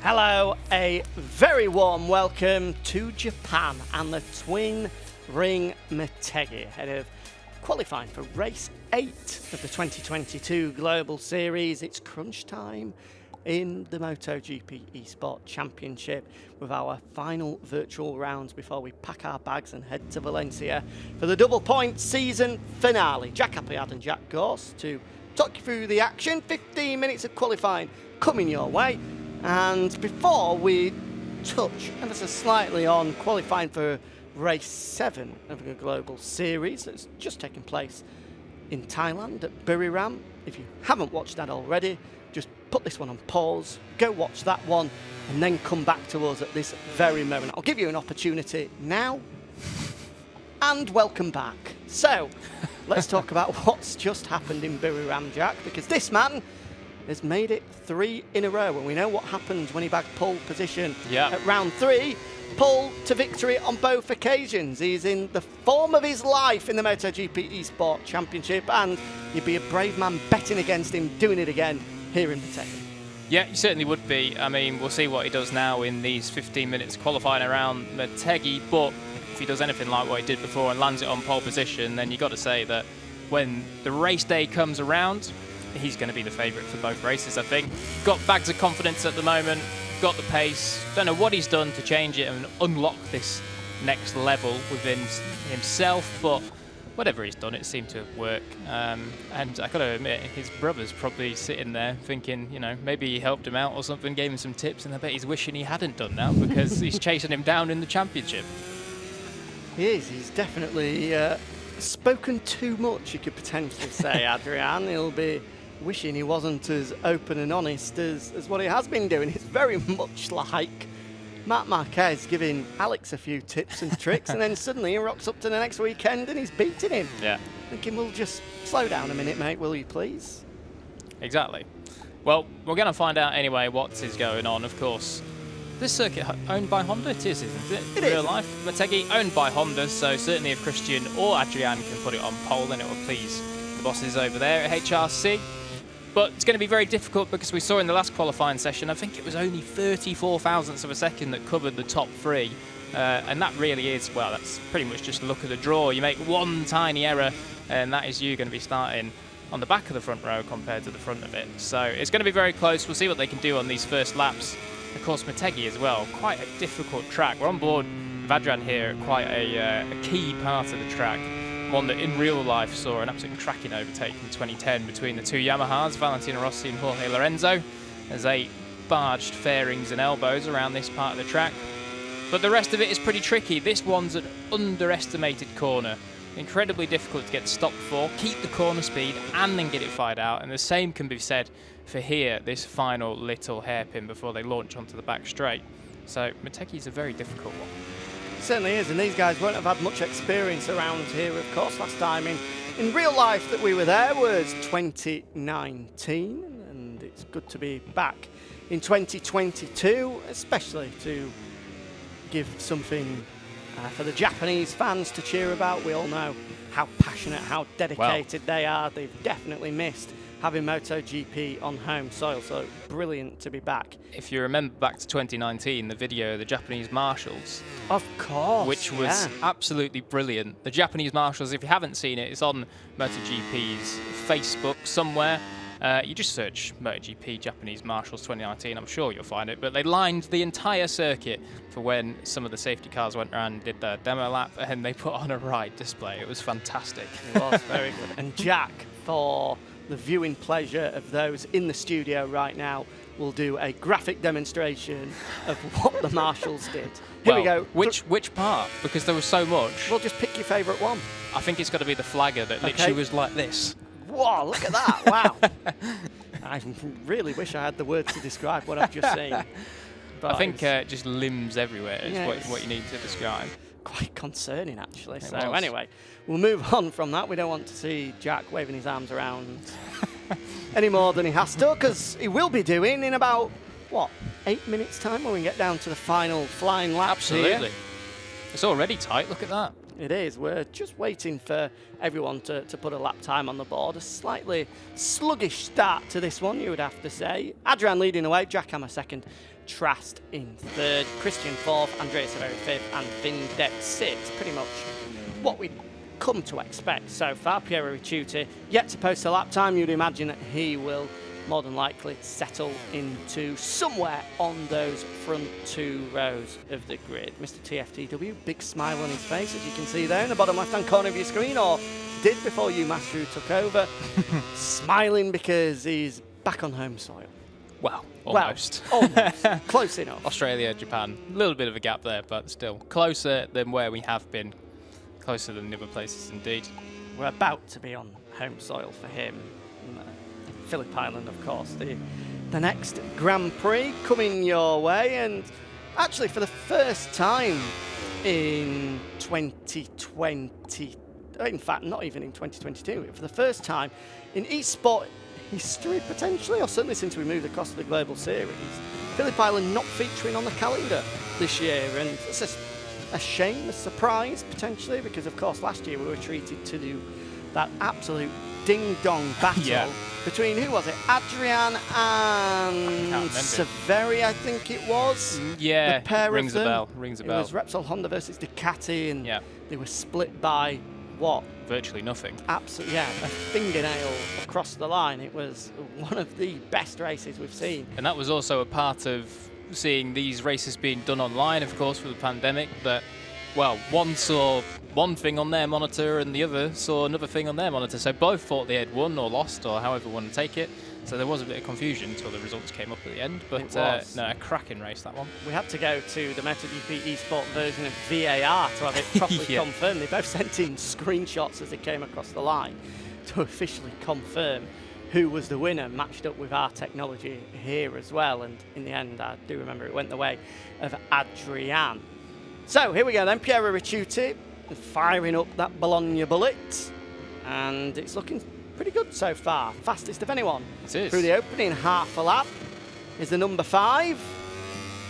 Hello, a very warm welcome to Japan and the twin ring Motegi ahead of qualifying for race 8 of the 2022 Global Series. It's crunch time in the MotoGP eSport Championship with our final virtual rounds before we pack our bags and head to Valencia for the double point season finale. Jack Appleyard and Jack Gorse to talk you through the action. 15 minutes of qualifying coming your way. And before we touch ever so slightly on qualifying for race 7 of the Global Series that's just taken place in Thailand at Buriram. If you haven't watched that already, just put this one on pause, go watch that one, and then come back to us at this very moment. I'll give you an opportunity now, and welcome back. So, let's talk about what's just happened in Buriram, Jack, because this man has made it 3 in a row, and we know what happened when he bagged pole position at round 3. Pole to victory on both occasions. He's in the form of his life in the MotoGP eSport Championship, and you'd be a brave man betting against him doing it again here in Motegi. Yeah, he certainly would be. I mean, we'll see what he does now in these 15 minutes qualifying around Motegi, but if he does anything like what he did before and lands it on pole position, then you've got to say that when the race day comes around, he's going to be the favourite for both races, I think. Got bags of confidence at the moment, got the pace. Don't know what he's done to change it and unlock this next level within himself, but whatever he's done, it seemed to work. And I got to admit, his brother's probably sitting there thinking, you know, maybe he helped him out or something, gave him some tips, and I bet he's wishing he hadn't done now because he's chasing him down in the championship. He is. He's definitely spoken too much, you could potentially say, Adrian. He'll be wishing he wasn't as open and honest as what he has been doing. It's very much like Marc Marquez giving Alex a few tips and tricks, and then suddenly he rocks up to the next weekend and he's beating him. Yeah. Thinking, well, just slow down a minute, mate, will you please? Exactly. Well, we're going to find out anyway what is going on, of course. This circuit owned by Honda, it is, isn't it? It in real is. life. Motegi owned by Honda, so certainly if Christian or Adrian can put it on pole, then it will please the bosses over there at HRC. But it's going to be very difficult because we saw in the last qualifying session, I think it was only 34 thousandths of a second that covered the top 3. And that really is, well, that's pretty much just luck of the draw. You make one tiny error, and that is you going to be starting on the back of the front row compared to the front of it. So it's going to be very close. We'll see what they can do on these first laps. Of course, Motegi as well, quite a difficult track. We're on board with Adrian here at quite a key part of the track. One that in real life saw an absolute cracking overtake in 2010 between the two Yamahas, Valentino Rossi and Jorge Lorenzo, as they barged fairings and elbows around this part of the track. But the rest of it is pretty tricky. This one's an underestimated corner. Incredibly difficult to get stopped for, keep the corner speed and then get it fired out. And the same can be said for here, this final little hairpin before they launch onto the back straight. So Motegi's a very difficult one. Certainly is, and these guys won't have had much experience around here, of course. Last time in real life that we were there was 2019, and it's good to be back in 2022, especially to give something for the Japanese fans to cheer about. We all know how passionate, how dedicated they are. They've definitely missed having MotoGP on home soil, so brilliant to be back. If you remember back to 2019, the video of the Japanese marshals. Of course, which was absolutely brilliant. The Japanese marshals, if you haven't seen it, it's on MotoGP's Facebook somewhere. You just search MotoGP Japanese Marshals 2019, I'm sure you'll find it. But they lined the entire circuit for when some of the safety cars went around and did their demo lap, and they put on a ride display. It was fantastic. It was very good. And Jack, for the viewing pleasure of those in the studio right now, will do a graphic demonstration of what the marshals did. Here we go. Which part? Because there was so much. Well, just pick your favourite one. I think it's got to be the flagger that literally was like this. Whoa, look at that. Wow. I really wish I had the words to describe what I've just seen. But I think just limbs everywhere is what you need to describe. Quite concerning, actually. It So was. anyway, we'll move on from that. We don't want to see Jack waving his arms around any more than he has to, because he will be doing in about, what, 8 minutes' time when we get down to the final flying laps. Absolutely. Here. It's already tight, look at that. It is. We're just waiting for everyone to put a lap time on the board. A slightly sluggish start to this one, you would have to say. Adrian leading away, Jack Hammer second, Trast in third, Christian fourth, Andrea Severi fifth, and Vindex sixth. Pretty much what we'd come to expect so far. Piero Ricciuti yet to post a lap time. You'd imagine that he will more than likely settle into somewhere on those front 2 rows of the grid. Mr. TFTW, big smile on his face, as you can see there in the bottom left-hand corner of your screen, or did before you Master took over. Smiling because he's back on home soil. Well, almost. Well, almost. Close enough. Australia, Japan, a little bit of a gap there, but still closer than where we have been. Closer than the other places, indeed. We're about to be on home soil for him. Phillip Island, of course, the next Grand Prix coming your way, and actually for the first time in 2020, in fact not even in 2022, for the first time in eSport history potentially, or certainly since we moved across to the Global Series, Phillip Island not featuring on the calendar this year, and it's a shame, a surprise potentially, because of course last year we were treated to do that absolute ding-dong battle between, who was it, Adrian and Severi, I think it was. Yeah, the pair rings of them. a bell. Rings a bell. It was Repsol Honda versus Ducati, and yeah, they were split by what? Virtually nothing. Absolutely, yeah, a fingernail across the line. It was one of the best races we've seen. And that was also a part of seeing these races being done online, of course, with the pandemic, that, well, one saw one thing on their monitor and the other saw another thing on their monitor. So both thought they had won or lost, or however you want to take it. So there was a bit of confusion until the results came up at the end. But no, a cracking race, that one. We had to go to the MotoGP eSport version of VAR to have it properly confirmed. They both sent in screenshots as they came across the line to officially confirm who was the winner, matched up with our technology here as well. And in the end, I do remember it went the way of Adrian. So here we go then, Piero Ricciuti firing up that Bologna bullet, and it's looking pretty good so far. Fastest of anyone through the opening half a lap is the number 5.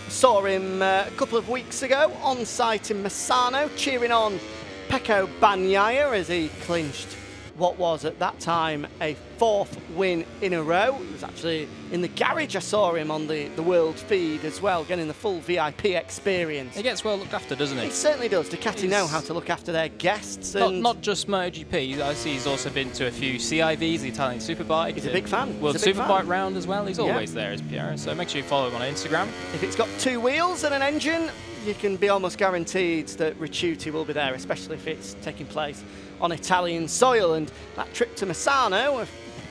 Saw him a couple of weeks ago on site in Misano, cheering on Pecco Bagnaia as he clinched what was at that time a 4th win in a row. It was actually in the garage. I saw him on the world feed as well, getting the full VIP experience. He gets well looked after, doesn't he? He certainly does. Ducati know how to look after their guests. And not just MotoGP. I see he's also been to a few CIVs, the Italian Superbike. He's a big fan. World Superbike round as well. He's always there as Piero. So make sure you follow him on Instagram. If it's got 2 wheels and an engine, you can be almost guaranteed that Ricciuti will be there, especially if it's taking place on Italian soil. And that trip to Misano,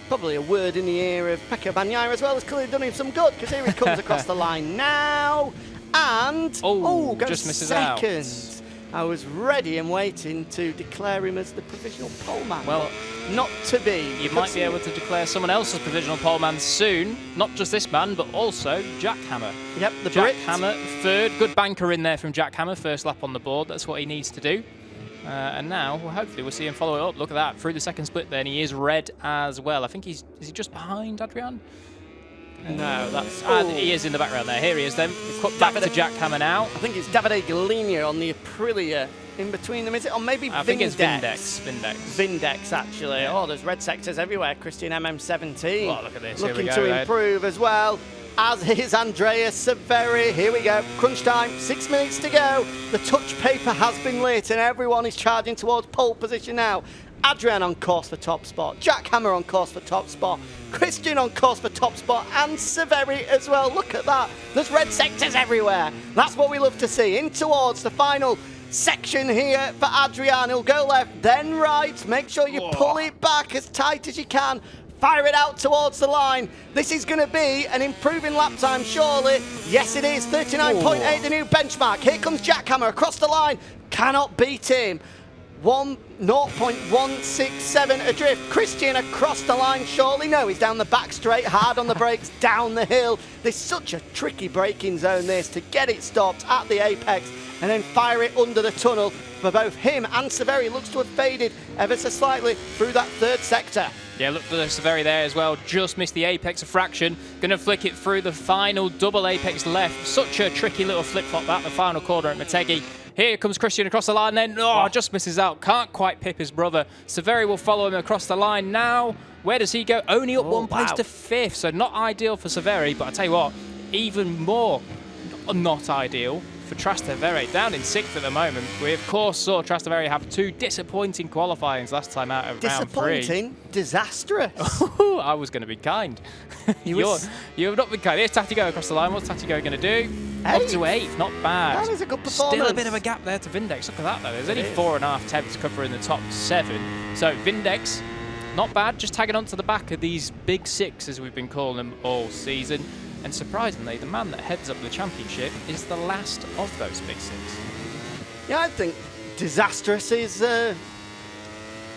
probably a word in the ear of Pecco Bagnaia as well, has clearly done him some good, because here he comes across the line now, and goes just misses second. out. I was ready and waiting to declare him as the provisional pole man. Well, not to be. You might be able to declare someone else as provisional pole man soon. Not just this man, but also Jack Hammer. Yep, the Jack Brit. Hammer, third. Good banker in there from Jack Hammer. First lap on the board. That's what he needs to do. And now, well, hopefully, we'll see him follow it up. Look at that. Through the second split then, he is red as well. I think is he just behind Adrian? No, that's... he is in the background there. Here he is then. We've cut back to Jack Hammer now. I think it's Davide Galina on the Aprilia in between them, is it? Or maybe Vindex. I think it's Vindex, actually. Yeah. Oh, there's red sectors everywhere. Christian MM17. Oh, look at this. Looking to improve as well. As is Andrea Severi. Here we go. Crunch time. 6 minutes to go. The touch paper has been lit and everyone is charging towards pole position now. Adrian on course for top spot. Jack Hammer on course for top spot. Christian on course for top spot. And Severi as well. Look at that. There's red sectors everywhere. That's what we love to see. In towards the final section here for Adrian. He'll go left, then right. Make sure you pull it back as tight as you can. Fire it out towards the line. This is going to be an improving lap time, surely. Yes, it is. 39.8, the new benchmark. Here comes Jack Hammer across the line. Cannot beat him. 0.167 adrift. Christian across the line, surely. No, he's down the back straight, hard on the brakes, down the hill. There's such a tricky braking zone, this, to get it stopped at the apex and then fire it under the tunnel. For both him and Severi, looks to have faded ever so slightly through that third sector. Yeah, look for Severi there as well. Just missed the apex a fraction. Going to flick it through the final double apex left. Such a tricky little flip-flop that, the final corner at Motegi. Here comes Christian across the line, then just misses out. Can't quite pip his brother. Severi will follow him across the line now. Where does he go? Only up one place to 5th, so not ideal for Severi, but I tell you what, even more not ideal for Trastevere, down in 6th at the moment. We of course saw Trastevere have 2 disappointing qualifyings last time out of round 3. Disappointing? Disastrous? I was going to be kind. You have not been kind. Here's Tatigo across the line. What's Tatigo going to do? Up to 8th, not bad. That is a good performance. Still a bit of a gap there to Vindex. Look at that though. There's only 4.5 tenths covering the top 7. So Vindex, not bad, just tagging onto the back of these big 6 as we've been calling them all season. And surprisingly, the man that heads up the championship is the last of those big 6. Yeah, I think disastrous is a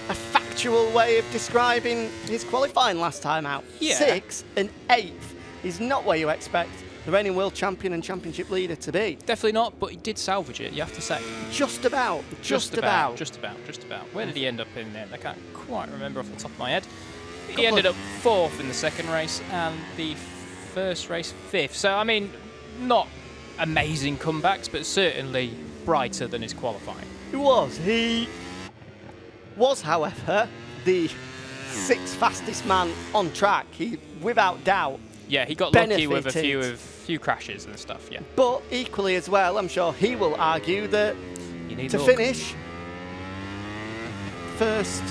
factual way of describing his qualifying last time out. Yeah. 6th and 8th is not where you expect the reigning world champion and championship leader to be. Definitely not, but he did salvage it, you have to say. Just about. Just about. Where did he end up in the end? I can't quite remember off the top of my head. He ended up 4th in the second race and the first race 5th. So, I mean, not amazing comebacks, but certainly brighter than his qualifying. He was, however, the 6th fastest man on track. He, without doubt, yeah, he got lucky with a few crashes and stuff, yeah. But equally as well, I'm sure he will argue that to finish first...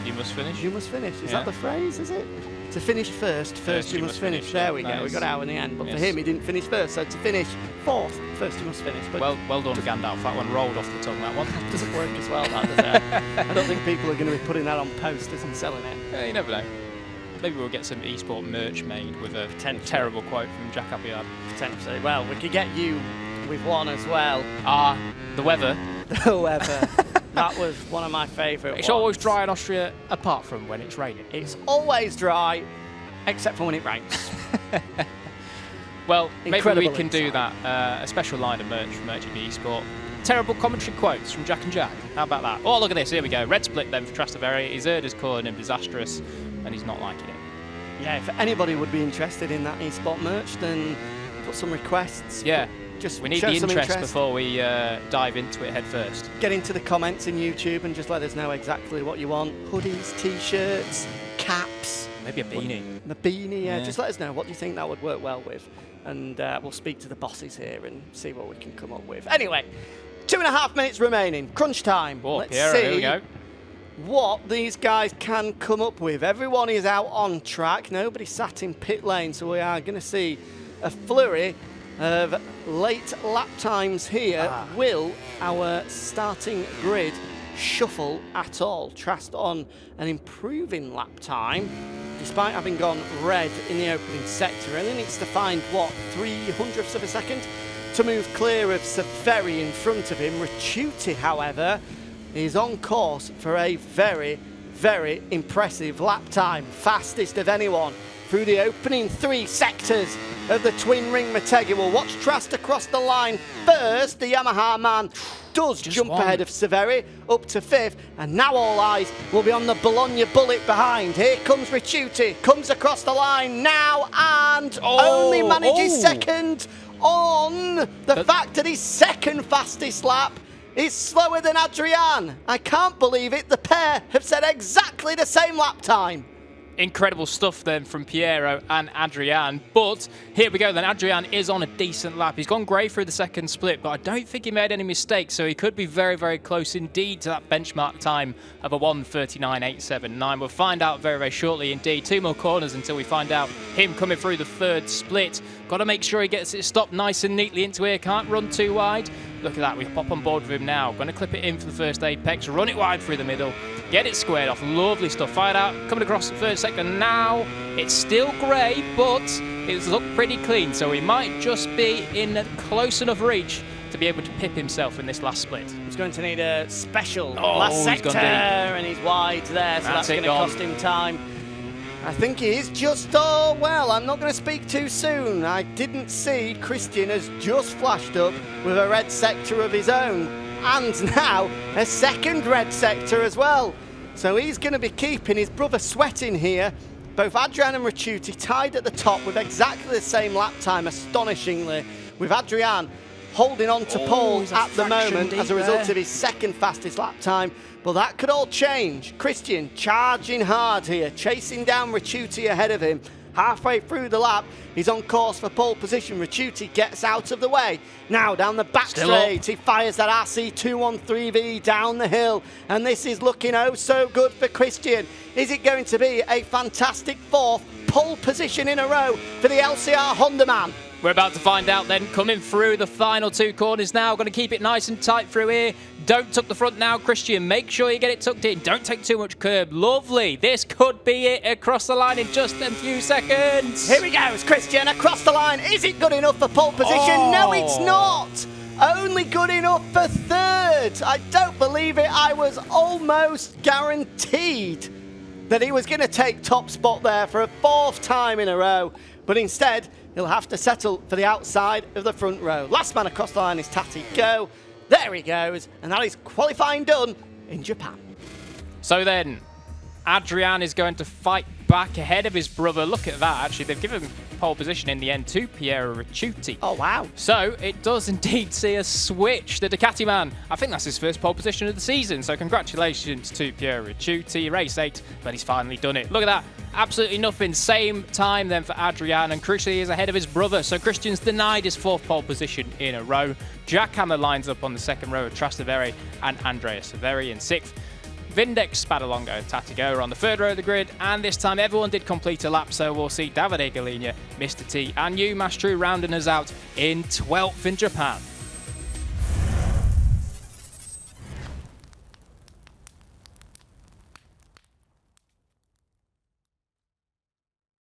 You must finish? You must finish. Is that the phrase, is it? To finish first you must finish. There we go. We got out in the end. But for him, he didn't finish first. So to finish 4th, first you must finish. But well done, Gandalf. That one rolled off the tongue, that one. Doesn't work as well, that, does it? I don't think people are going to be putting that on posters and selling it. Yeah, you never know. Maybe we'll get some eSport merch made with a terrible quote from Jack Appleyard. Potentially. Well, we could get you with one as well. The weather. The weather. That was one of my favourite ones. It's always dry in Austria, apart from when it's raining. It's always dry, except for when it rains. Well, maybe we can do that. A special line of merch from MotoGP eSport. Terrible commentary quotes from Jack and Jack. How about that? Oh, look at this. Here we go. Red split then for Trastevere. Izerda's calling him disastrous, and he's not liking it. Yeah, if anybody would be interested in that eSport merch, then put some requests. Yeah. Just we need the interest before we dive into it head first. Get into the comments in YouTube and just let us know exactly what you want. Hoodies, T-shirts, caps. Maybe a beanie. A beanie, yeah. Just let us know what you think that would work well with. And we'll speak to the bosses here and see what we can come up with. Anyway, 2.5 minutes remaining. Crunch time. Let's see here we go. What these guys can come up with. Everyone is out on track. Nobody sat in pit lane, so we are going to see a flurry of late lap times here. Will our starting grid shuffle at all? Trast on an improving lap time, despite having gone red in the opening sector. Only needs to find, what, 300ths of a second to move clear of Severi in front of him. Ricciuti, however, is on course for a very, very impressive lap time. Fastest of anyone through the opening 3 sectors of the twin ring Motegi. We'll watch Trast across the line first. The Yamaha man does jump ahead of Severi up to 5th, and now all eyes will be on the Bologna bullet behind. Here comes Ricciuti, comes across the line now and only manages second on the fact that his second fastest lap is slower than Adrian. I can't believe it. The pair have set exactly the same lap time. Incredible stuff then from Piero and Adrian. But here we go then. Adrian is on a decent lap. He's gone grey through the second split, but I don't think he made any mistakes, so he could be very, very close indeed to that benchmark time of a 1:39.879. We'll find out very, very shortly indeed. 2 more corners until we find out him coming through the third split. Got to make sure he gets it stopped nice and neatly into here. Can't run too wide. Look at that. We pop on board with him now. Going to clip it in for the first apex. Run it wide through the middle. Get it squared off. Lovely stuff. Fired out. Coming across the third sector now. It's still grey, but it's looked pretty clean. So he might just be in close enough reach to be able to pip himself in this last split. He's going to need a special last sector, and he's wide there, so that's going to cost him time. I think he is just, well, I'm not going to speak too soon. I didn't see Christian has just flashed up with a red sector of his own, and now a second red sector as well. So he's going to be keeping his brother sweating here. Both Adrian and Ricciuti tied at the top with exactly the same lap time, astonishingly, with Adrian holding on to pole he's a at the fraction moment deep as a result there. of his second fastest lap time. But that could all change. Christian charging hard here, chasing down Ricciuti ahead of him. Halfway through the lap, he's on course for pole position. Ricciuti gets out of the way. Now down the back straight, he fires that RC213V down the hill. And this is looking oh so good for Christian. Is it going to be a fantastic fourth pole position in a row for the LCR Honda man? We're about to find out then, coming through the final two corners now. Going to keep it nice and tight through here. Don't tuck the front now, Christian. Make sure you get it tucked in. Don't take too much curb. Lovely. This could be it across the line in just a few seconds. Here he goes, Christian, across the line. Is it good enough for pole position? Oh. No, it's not. Only good enough for third. I don't believe it. I was almost guaranteed that he was going to take top spot there for a fourth time in a row. But instead, he'll have to settle for the outside of the front row. Last man across the line is Tati Go. There he goes. And that is qualifying done in Japan. So then, Adrian is going to fight back ahead of his brother. Look at that, actually. They've given him pole position in the end to Piero Ricciuti. Oh, wow. So it does indeed see a switch. The Ducati man, I think that's his first pole position of the season. So congratulations to Piero Ricciuti. Race 8, but he's finally done it. Look at that. Absolutely nothing. Same time then for Adrian, and crucially he is ahead of his brother. So Christian's denied his fourth pole position in a row. Jackhammer lines up on the second row with Trastevere and Andrea Severi in sixth. Vindex, Spadalonga and Tatigo are on the third row of the grid, and this time everyone did complete a lap, so we'll see Davide Galina, Mr. T and you, Mastru, rounding us out in 12th in Japan.